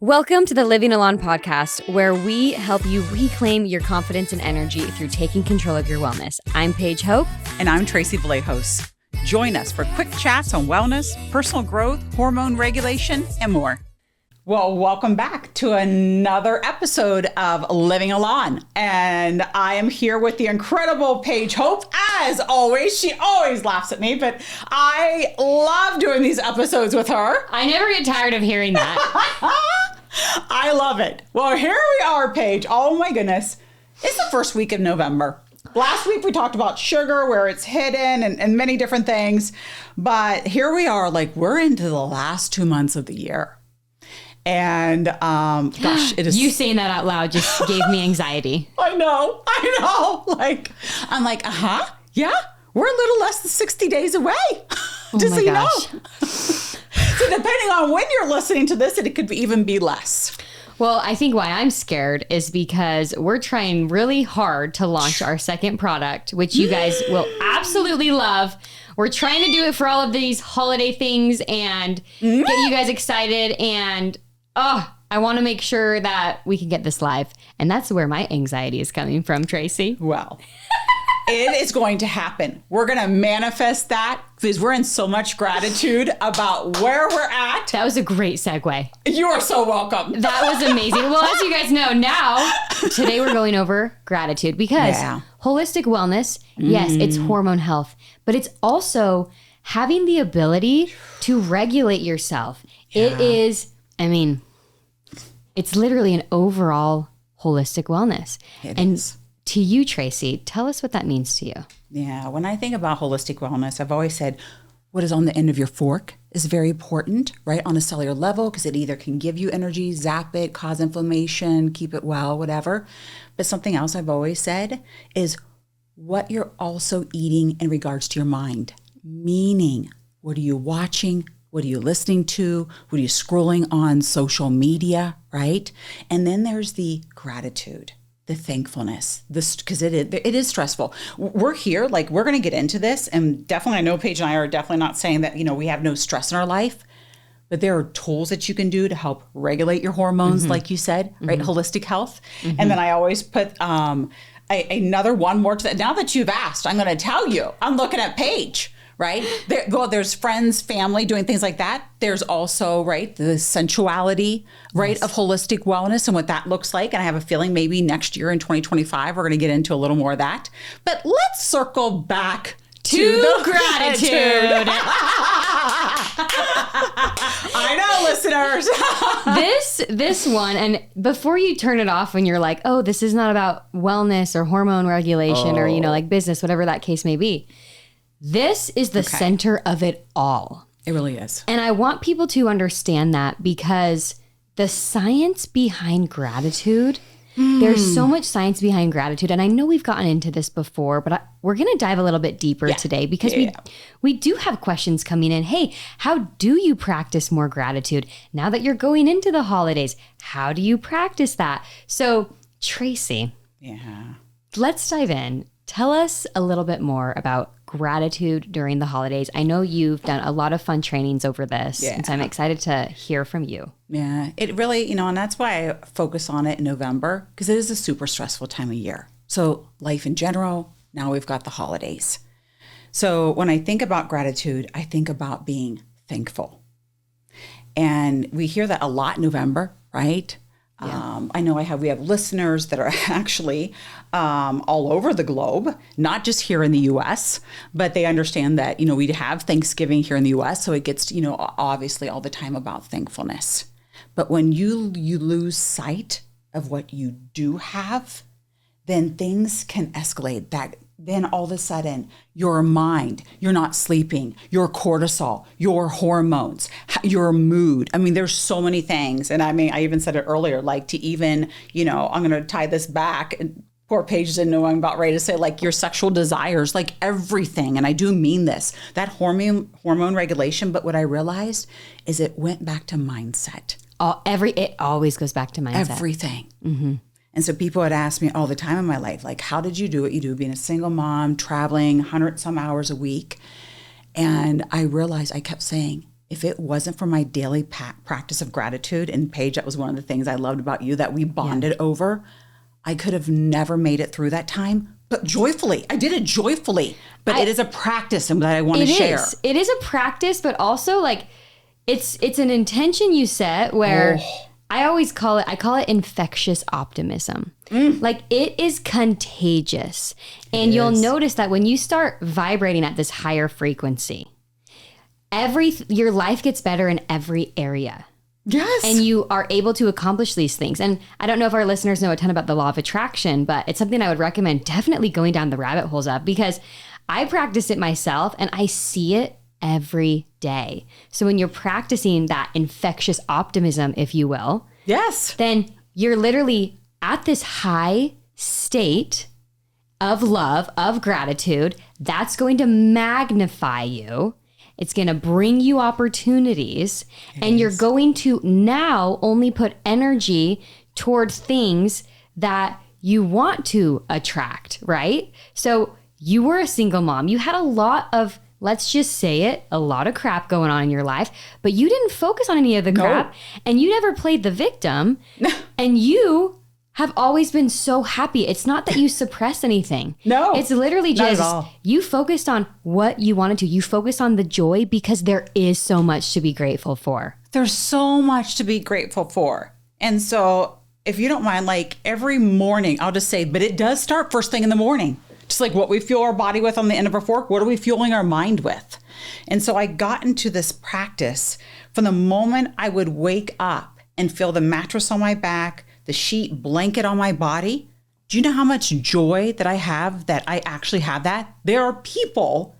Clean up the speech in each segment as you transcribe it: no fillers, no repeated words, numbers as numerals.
Welcome to the Living Elan podcast, where we help you reclaim your confidence and energy through taking control of your wellness. I'm Paige Hope. And I'm Tracey Vlahos. Join us for quick chats on wellness, personal growth, hormone regulation, and more. Well, welcome back to another episode of Living Elan. And I am here with the incredible Paige Hope. As always, she always laughs at me, but I love doing these episodes with her. I never get tired of hearing that. I love it. Well, here we are, Paige. Oh my goodness. It's the first week of November. Last week we talked about sugar, where it's hidden and many different things. But here we are, like we're into the last 2 months of the year. And gosh, it is. You saying that out loud just gave me anxiety. I know. Like, I'm like, yeah, we're a little less than 60 days away. Just so you know. So depending on when you're listening to this, it could even be less. Well, I think why I'm scared is because we're trying really hard to launch our second product, which you guys will absolutely love. We're trying to do it for all of these holiday things and get you guys excited. And I want to make sure that we can get this live. And that's where my anxiety is coming from, Tracey. Well, it is going to happen. We're going to manifest that because we're in so much gratitude about where we're at. That was a great segue. You are so welcome. That was amazing. Well, as you guys know now, today we're going over gratitude because holistic wellness, yes, it's hormone health, but it's also having the ability to regulate yourself. Yeah. It is, it's literally an overall holistic wellness. It is. To you, Tracey, tell us what that means to you. Yeah, when I think about holistic wellness, I've always said what is on the end of your fork is very important, right? On a cellular level, because it either can give you energy, zap it, cause inflammation, keep it well, whatever. But something else I've always said is what you're also eating in regards to your mind. Meaning, what are you watching? What are you listening to? What are you scrolling on social media, right? And then there's the gratitude. The thankfulness, because it is stressful. We're here, like we're going to get into this, and definitely, I know Paige and I are definitely not saying that we have no stress in our life, but there are tools that you can do to help regulate your hormones, like you said, right? Holistic health, and then I always put another one more to that. Now that you've asked, I'm going to tell you. I'm looking at Paige. Right? There's friends, family doing things like that. There's also, right, the sensuality, right, of holistic wellness and what that looks like. And I have a feeling maybe next year in 2025, we're going to get into a little more of that. But let's circle back to the gratitude. I know, listeners. This one, and before you turn it off when you're like, oh, this is not about wellness or hormone regulation or, like business, whatever that case may be. This is the center of it all. It really is. And I want people to understand that because the science behind gratitude, there's so much science behind gratitude. And I know we've gotten into this before, but we're going to dive a little bit deeper today because we do have questions coming in. Hey, how do you practice more gratitude? Now that you're going into the holidays, how do you practice that? So, Tracey, let's dive in. Tell us a little bit more about gratitude during the holidays. I know you've done a lot of fun trainings over this, and so I'm excited to hear from you. Yeah, it really, and that's why I focus on it in November, because it is a super stressful time of year. So life in general, now we've got the holidays. So when I think about gratitude, I think about being thankful. And we hear that a lot in November, right? Yeah. I know we have listeners that are actually all over the globe, not just here in the U.S., but they understand that, we have Thanksgiving here in the U.S., so it gets, obviously all the time about thankfulness. But when you lose sight of what you do have, then things can escalate. Then all of a sudden, your mind, you're not sleeping, your cortisol, your hormones, your mood. There's so many things. And I even said it earlier, like to even, I'm going to tie this back. And poor Paige didn't know I'm about ready to say, like your sexual desires, like everything. And I do mean this, that hormone regulation. But what I realized is it went back to mindset. It always goes back to mindset. Everything. Mm-hmm. And so people would ask me all the time in my life, like, how did you do what you do, being a single mom, traveling 100 some hours a week? And I realized I kept saying, if it wasn't for my daily practice of gratitude, and Paige, that was one of the things I loved about you that we bonded over, I could have never made it through that time, but joyfully. I did it joyfully, but it is a practice that I want to share. It is a practice, but also like it's an intention you set where I call it infectious optimism. Like it is contagious. And you'll notice that when you start vibrating at this higher frequency, your life gets better in every area. Yes. And you are able to accomplish these things. And I don't know if our listeners know a ton about the law of attraction, but it's something I would recommend definitely going down the rabbit holes of, because I practice it myself and I see it every day. So when you're practicing that infectious optimism, if you will, yes, then you're literally at this high state of love, of gratitude. That's going to magnify you. It's going to bring you opportunities, and you're going to now only put energy toward things that you want to attract, right? So you were a single mom. You had a lot of, let's just say it, a lot of crap going on in your life, but you didn't focus on any of the crap, and you never played the victim, and you have always been so happy. It's not that you suppress anything. No. It's literally just you focused on what you wanted to. You focused on the joy because there is so much to be grateful for. There's so much to be grateful for. And so if you don't mind, like every morning, I'll just say, but it does start first thing in the morning. Just like what we fuel our body with on the end of our fork, what are we fueling our mind with? And so I got into this practice from the moment I would wake up and feel the mattress on my back, the sheet blanket on my body. Do you know how much joy that I have that I actually have that? There are people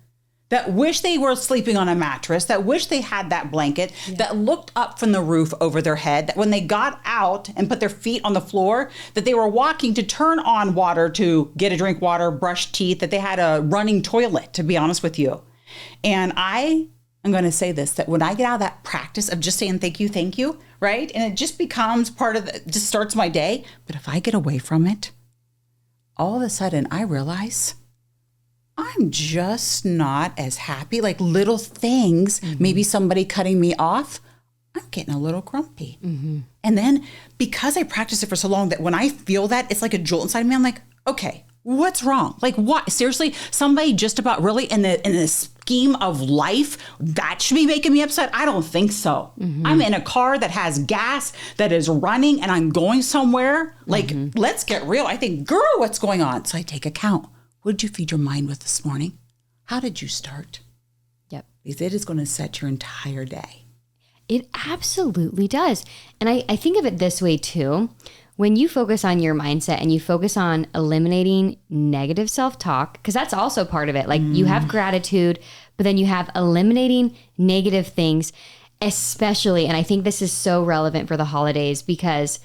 that wish they were sleeping on a mattress, that wish they had that blanket, that looked up from the roof over their head, that when they got out and put their feet on the floor, that they were walking to turn on water to get a drink water, brush teeth, that they had a running toilet, to be honest with you. And I'm going to say this, that when I get out of that practice of just saying thank you, right? And it just becomes part of just starts my day. But if I get away from it, all of a sudden I realize I'm just not as happy. Like little things, maybe somebody cutting me off, I'm getting a little grumpy. And then because I practiced it for so long that when I feel that, it's like a jolt inside me. I'm like, okay, what's wrong? Like what? Seriously, somebody just about really in the scheme of life, that should be making me upset? I don't think so. I'm in a car that has gas, that is running, and I'm going somewhere. Like, let's get real. I think, girl, what's going on? So I take account. What did you feed your mind with this morning? How did you start? Yep. Because it is going to set your entire day. It absolutely does. And I think of it this way too. When you focus on your mindset and you focus on eliminating negative self-talk, because that's also part of it. Like you have gratitude, but then you have eliminating negative things, especially, and I think this is so relevant for the holidays because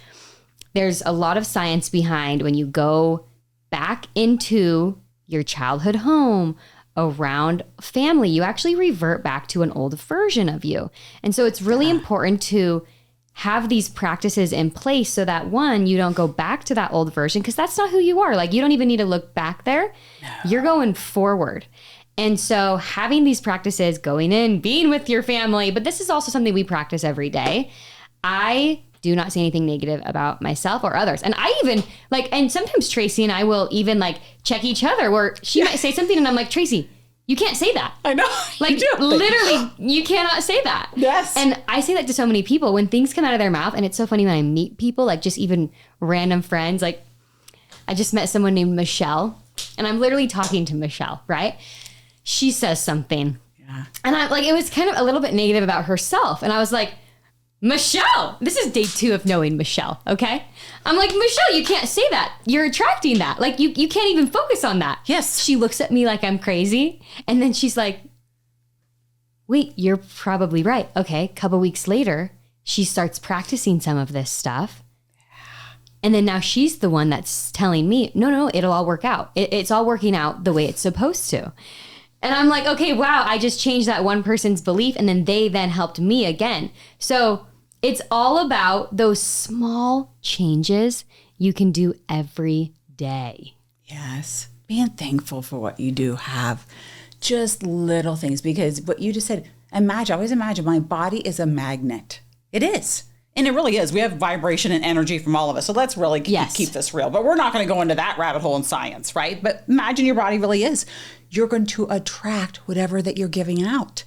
there's a lot of science behind when you go back into your childhood home, around family, you actually revert back to an old version of you. And so it's really important to have these practices in place so that one, you don't go back to that old version because that's not who you are. Like you don't even need to look back there. No. You're going forward. And so having these practices, going in, being with your family, but this is also something we practice every day. I do not say anything negative about myself or others. And I even and sometimes Tracey and I will even check each other where she might say something and I'm like, Tracey, you can't say that. I know. Literally, you cannot say that. Yes. And I say that to so many people when things come out of their mouth. And it's so funny when I meet people, just even random friends. I just met someone named Michelle and I'm literally talking to Michelle, right? She says something. Yeah. And I'm it was kind of a little bit negative about herself. And I was like, Michelle, this is day 2 of knowing Michelle, okay? I'm like, Michelle, you can't say that. You're attracting that. You can't even focus on that. Yes. She looks at me like I'm crazy. And then she's like, wait, you're probably right. Okay, a couple weeks later, she starts practicing some of this stuff. And then now she's the one that's telling me, no, it'll all work out. It's all working out the way it's supposed to. And I'm like, okay, wow, I just changed that one person's belief and then they then helped me again. So it's all about those small changes you can do every day. Yes. Being thankful for what you do have. Just little things. Because what you just said, I always imagine my body is a magnet. It is. And it really is. We have vibration and energy from all of us. So let's really keep this real. But we're not going to go into that rabbit hole in science, right? But imagine your body really is. You're going to attract whatever that you're giving out.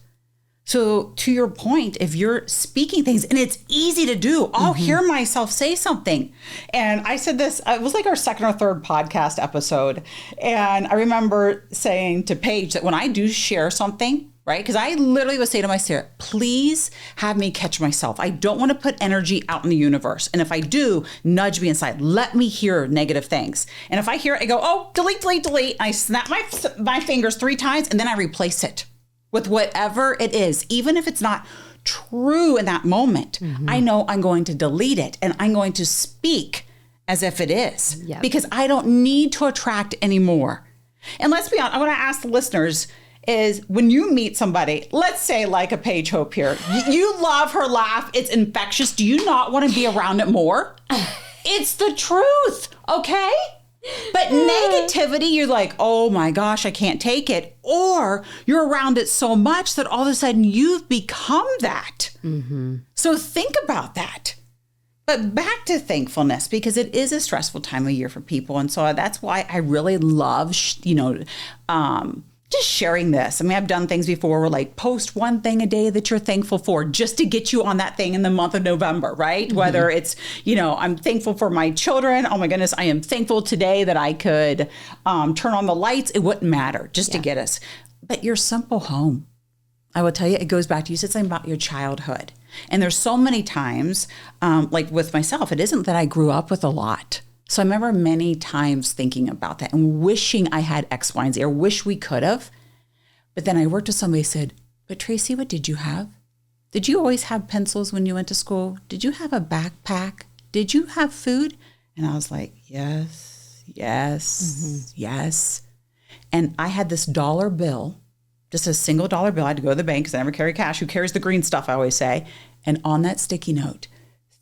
So to your point, if you're speaking things, and it's easy to do, I'll hear myself say something. And I said this, it was like our second or third podcast episode. And I remember saying to Paige that when I do share something, right? Because I literally would say to my spirit, please have me catch myself. I don't want to put energy out in the universe. And if I do, nudge me inside. Let me hear negative things. And if I hear it, I go, oh, delete, delete, delete. I snap my fingers 3 times and then I replace it with whatever it is. Even if it's not true in that moment, I know I'm going to delete it and I'm going to speak as if it is. Yep. Because I don't need to attract anymore. And let's be honest, I want to ask the listeners, is when you meet somebody, let's say like a Paige Hope here, you love her laugh, it's infectious. Do you not want to be around it more? It's the truth, okay? But negativity, you're like, oh my gosh, I can't take it. Or you're around it so much that all of a sudden you've become that. So think about that. But back to thankfulness, because it is a stressful time of year for people. And so that's why I really love, just sharing this. I mean, I've done things before where like post one thing a day that you're thankful for just to get you on that thing in the month of November, right? Whether it's, I'm thankful for my children. Oh my goodness, I am thankful today that I could turn on the lights. It wouldn't matter just to get us. But your simple home, I will tell you, it goes back to, you said something about your childhood. And there's so many times, like with myself, it isn't that I grew up with a lot. So I remember many times thinking about that and wishing I had X, Y, and Z, or wish we could have. But then I worked with somebody who said, but Tracey, what did you have? Did you always have pencils when you went to school? Did you have a backpack? Did you have food? And I was like, yes, yes. And I had this dollar bill, just a single dollar bill. I had to go to the bank because I never carry cash. Who carries the green stuff, I always say. And on that sticky note,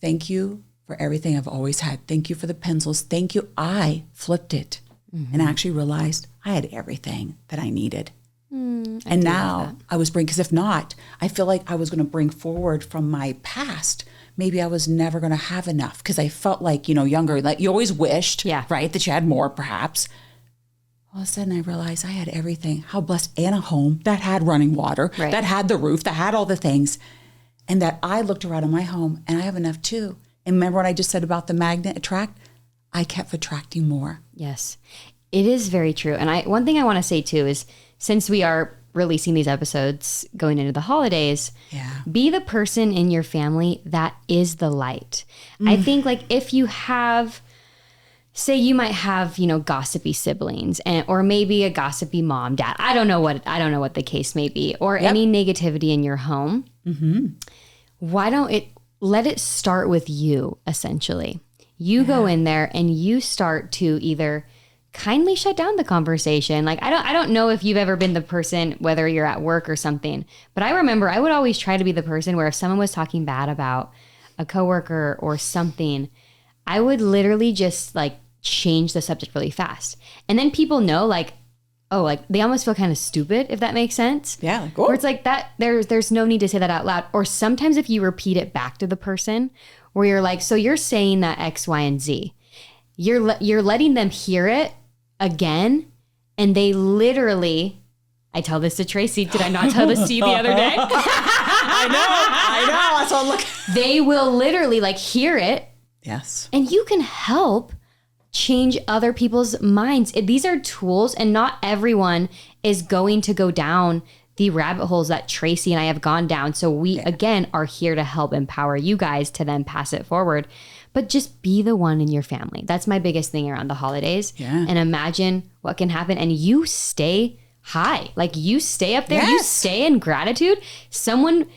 thank you for everything I've always had. Thank you for the pencils. Thank you. I flipped it and actually realized I had everything that I needed. And now I was bringing, because if not, I feel like I was going to bring forward from my past. Maybe I was never going to have enough because I felt like, younger, like you always wished, right, that you had more perhaps. All of a sudden I realized I had everything. How blessed, and a home that had running water, that had the roof, that had all the things. And that I looked around in my home and I have enough too. And remember what I just said about the magnet attract? I kept attracting more. Yes, it is very true. And one thing I want to say too is, since we are releasing these episodes going into the holidays, be the person in your family that is the light. I think like if you have, say you might have, gossipy siblings or maybe a gossipy mom, dad. I don't know what the case may be, or any negativity in your home. Why don't let it start with you, essentially. You go in there and you start to either kindly shut down the conversation. Like, I don't know if you've ever been the person, whether you're at work or something, but I remember I would always try to be the person where if someone was talking bad about a coworker or something, I would literally just like change the subject really fast. And then people know like, oh, like they almost feel kind of stupid, if that makes sense. Yeah. Like, where it's like that, there's no need to say that out loud. Or sometimes if you repeat it back to the person where you're like, so you're saying that X, Y, and Z, you're letting them hear it again. And they literally, I tell this to Tracey. Did I not tell this to you the other day? I know. That's what I'm looking. They will literally like hear it. Yes. And you can help change other people's minds. These are tools, and not everyone is going to go down the rabbit holes that Tracey and I have gone down. So we, again, are here to help empower you guys to then pass it forward. But just be the one in your family. That's my biggest thing around the holidays. Yeah. And imagine what can happen. And you stay high. Like you stay up there. Yes. You stay in gratitude. Someone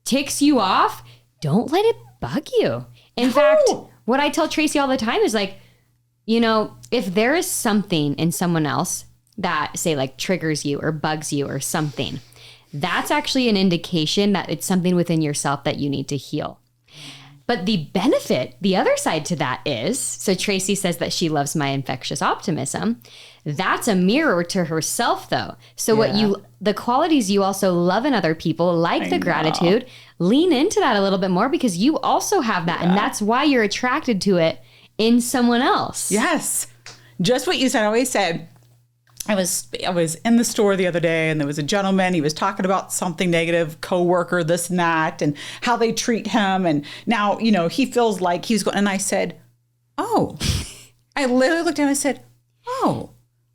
ticks you off. Don't let it bug you. In fact, what I tell Tracey all the time is like, if there is something in someone else that say like triggers you or bugs you or something, that's actually an indication that it's something within yourself that you need to heal. But the benefit, the other side to that is, so Tracey says that she loves my infectious optimism. That's a mirror to herself, though. So the qualities you also love in other people, like the gratitude, lean into that a little bit more because you also have that. And that's why you're attracted to it in someone else. Yes. Just what you said. I always said, I was in the store the other day and there was a gentleman, he was talking about something negative, coworker, this and that, and how they treat him. And now, he feels like he's going, and I said, oh, I literally looked at him and I said, oh,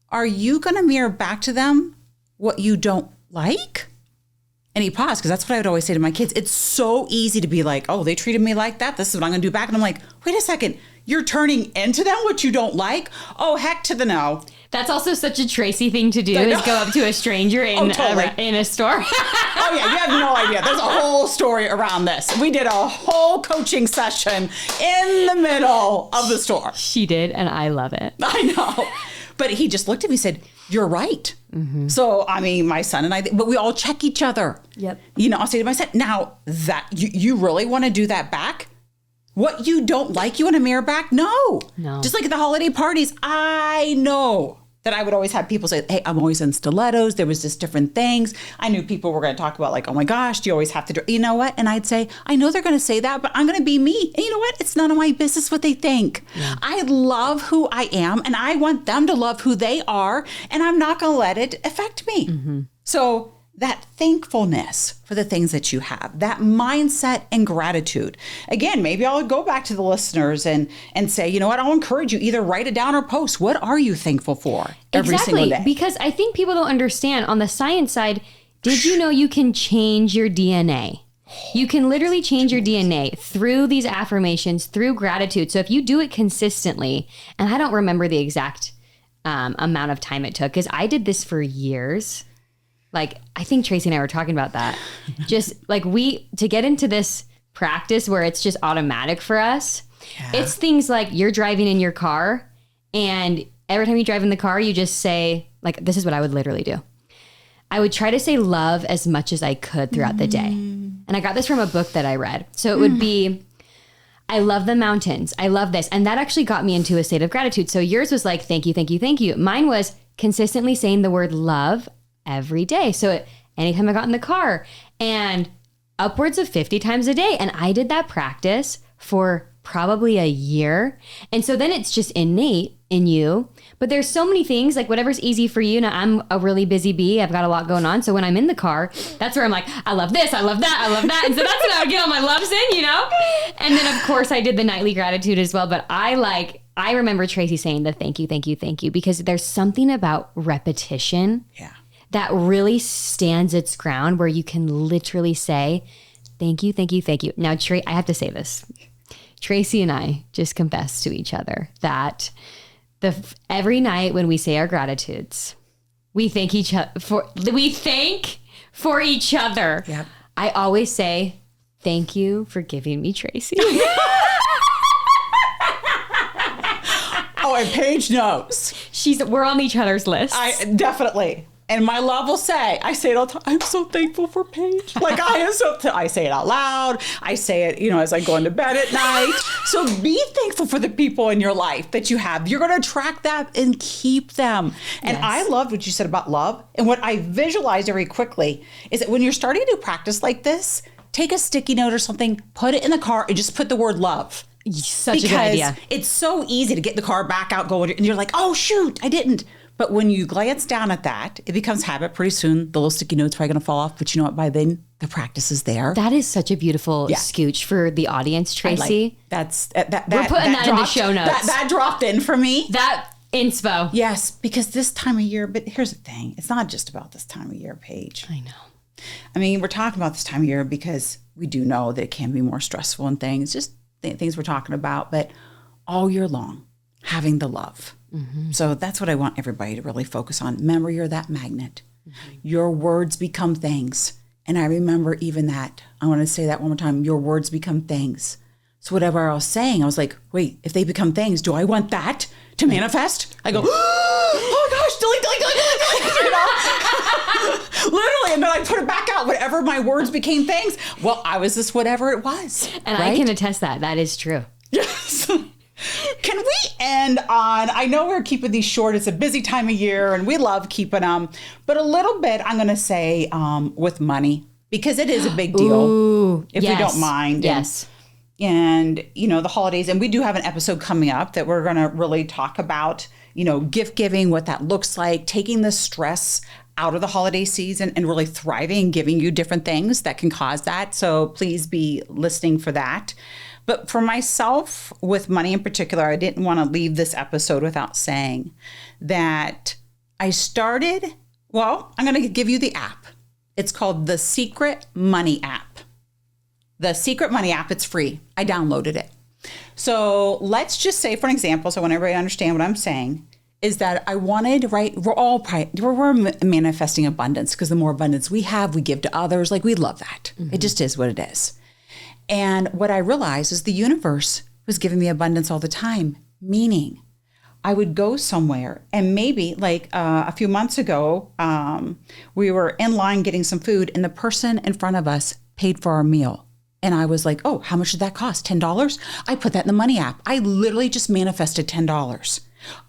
are you going to mirror back to them what you don't like? And he paused because that's what I would always say to my kids. It's so easy to be like, oh, they treated me like that. This is what I'm going to do back. And I'm like, wait a second. You're turning into them what you don't like? Oh, heck to the no. That's also such a Tracey thing to do is go up to a stranger in a store. Oh, yeah. You have no idea. There's a whole story around this. We did a whole coaching session in the middle of the store. She did, and I love it. I know. But he just looked at me and said, you're right. Mm-hmm. So, my son and I, but we all check each other. Yep. I'll say to my son, now that you really want to do that back? What you don't like, you want to mirror back? No. Just like at the holiday parties, I know that I would always have people say, hey, I'm always in stilettos. There was just different things. I knew people were going to talk about like, oh my gosh, do you always have to do, you know what? And I'd say, I know they're going to say that, but I'm going to be me. And you know what? It's none of my business what they think. Yeah. I love who I am and I want them to love who they are. And I'm not going to let it affect me. Mm-hmm. So that thankfulness for the things that you have, that mindset and gratitude. Again, maybe I'll go back to the listeners and say, you know what, I'll encourage you, either write it down or post. What are you thankful for every single day? Because I think people don't understand on the science side, did you know you can change your DNA? You can literally change your DNA through these affirmations, through gratitude. So if you do it consistently, and I don't remember the exact amount of time it took, because I did this for years. Like, I think Tracey and I were talking about that. Just like to get into this practice where it's just automatic for us. Yeah. It's things like you're driving in your car and every time you drive in the car, you just say, like, this is what I would literally do. I would try to say love as much as I could throughout the day. And I got this from a book that I read. So it would be, I love the mountains. I love this. And that actually got me into a state of gratitude. So yours was like, thank you, thank you, thank you. Mine was consistently saying the word love every day. So anytime I got in the car and upwards of 50 times a day. And I did that practice for probably a year. And so then it's just innate in you. But there's so many things, like whatever's easy for you. Now I'm a really busy bee. I've got a lot going on. So when I'm in the car, that's where I'm like, I love this. I love that. I love that. And so that's when I would get all my loves in, And then of course I did the nightly gratitude as well. But I remember Tracey saying the thank you, thank you, thank you, because there's something about repetition. Yeah. That really stands its ground where you can literally say, thank you, thank you, thank you. Now, I have to say this. Tracey and I just confessed to each other that every night when we say our gratitudes, we thank for each other. Yep. I always say, thank you for giving me Tracey. Oh, and Paige knows. We're on each other's list. Definitely. And my love will say, I say it all the time, I'm so thankful for Paige. Like I say it out loud. I say it, as I go into bed at night. So be thankful for the people in your life that you have. You're going to attract that and keep them. And yes. I loved what you said about love. And what I visualized very quickly is that when you're starting to practice like this, take a sticky note or something, put it in the car and just put the word love. Such a good idea. It's so easy to get the car back out going and you're like, oh shoot, I didn't. But when you glance down at that, it becomes habit. Pretty soon, the little sticky note's probably going to fall off. But you know what? By then, the practice is there. That is such a beautiful scooch for the audience, Tracey. We're putting that in the show notes. That dropped in for me. That inspo. Yes, because this time of year, but here's the thing. It's not just about this time of year, Paige. I know. I mean, we're talking about this time of year because we do know that it can be more stressful and things, just things we're talking about. But all year long, having the love. Mm-hmm. So that's what I want everybody to really focus on. Remember, you're that magnet. Mm-hmm. Your words become things. And I remember even that. I want to say that one more time. Your words become things. So whatever I was saying, I was like, wait, if they become things, do I want that to manifest? I go, oh gosh, delete. Literally. And then I put it back out. Whatever my words became things. Well, I was just whatever it was. And right? I can attest that. That is true. Yes. Can we end on, I know we're keeping these short. It's a busy time of year and we love keeping them, but a little bit, I'm going to say with money, because it is a big deal. Ooh, if we don't mind. Yes. And, you know, the holidays, and we do have an episode coming up that we're going to really talk about, you know, gift giving, what that looks like, taking the stress out of the holiday season and really thriving, giving you different things that can cause that. So please be listening for that. But for myself, with money in particular, I didn't want to leave this episode without saying that I started, well, I'm going to give you the app. It's called the Secret Money app. The Secret Money app, it's free. I downloaded it. So let's just say, for an example, so I want everybody to understand what I'm saying, is that I wanted, right, we're manifesting abundance, because the more abundance we have, we give to others. Like, we love that. Mm-hmm. It just is what it is. And what I realized is the universe was giving me abundance all the time, meaning I would go somewhere and maybe like a few months ago, we were in line getting some food and the person in front of us paid for our meal. And I was like, oh, how much did that cost? $10? I put that in the money app. I literally just manifested $10.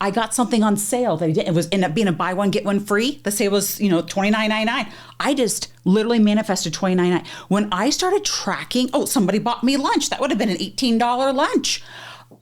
I got something on sale that it was ended up being a buy one, get one free. The sale was, $29.99. I just literally manifested $29.99. When I started tracking, somebody bought me lunch. That would have been an $18 lunch.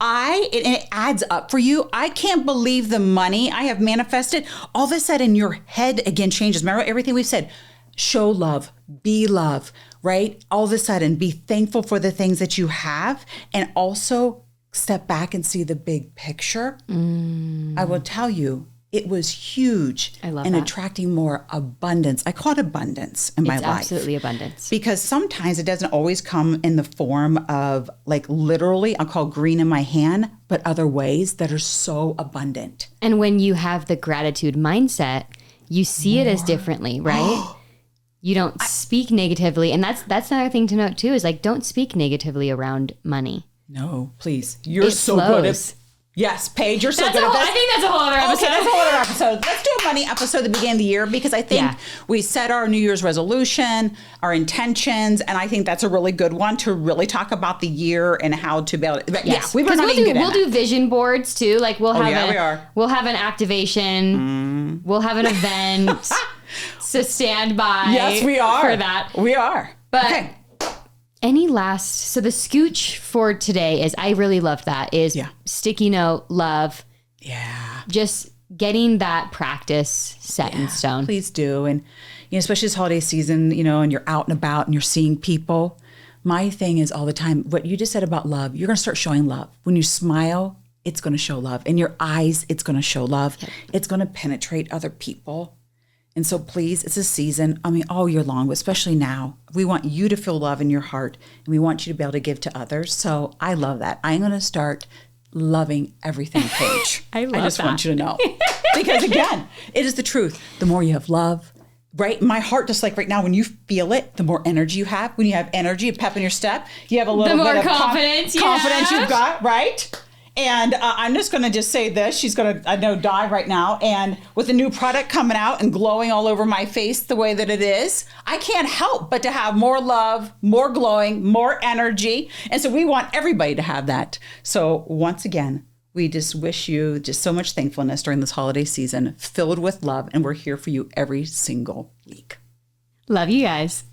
It adds up for you. I can't believe the money I have manifested. All of a sudden, your head again changes. Remember everything we've said? Show love, be love, right? All of a sudden, be thankful for the things that you have, and also step back and see the big picture. I will tell you, it was huge. I love and that. Attracting more abundance. I call it abundance in my life. Absolutely abundance. Because sometimes it doesn't always come in the form of, like, literally, I'll call green in my hand, but other ways that are so abundant. And when you have the gratitude mindset, you see it as differently, right? You don't speak negatively. And that's another thing to note too, is like, don't speak negatively around money. No, please. You're so good at. Yes, Paige, you're so good at this. I think that's a whole other episode. Okay, that's a whole other episode. Let's do a money episode at the beginning of the year, because I think we set our New Year's resolution, our intentions, and I think that's a really good one to really talk about the year and how to build it. But yes, we'll do vision boards too. Like we'll have we'll have an activation. We'll have an event. So stand by. Yes, we are. For that. We are. But okay. So the scooch for today is, I really loved that, is sticky note, love. Yeah. Just getting that practice set in stone. Please do. And, especially this holiday season, and you're out and about and you're seeing people. My thing is all the time, what you just said about love, you're going to start showing love. When you smile, it's going to show love. In your eyes, it's going to show love. Yep. It's going to penetrate other people. And so please, it's a season, all year long, but especially now, we want you to feel love in your heart, and we want you to be able to give to others. So I love that. I'm going to start loving everything, Paige. I just want you to know. Because again, it is the truth. The more you have love, right? My heart, just like right now, when you feel it, the more energy you have. When you have energy, a pep in your step, you have a little bit of confidence you've got, right? And I'm just going to just say this. She's going to, die right now. And with a new product coming out and glowing all over my face the way that it is, I can't help but to have more love, more glowing, more energy. And so we want everybody to have that. So once again, we just wish you just so much thankfulness during this holiday season, filled with love. And we're here for you every single week. Love you guys.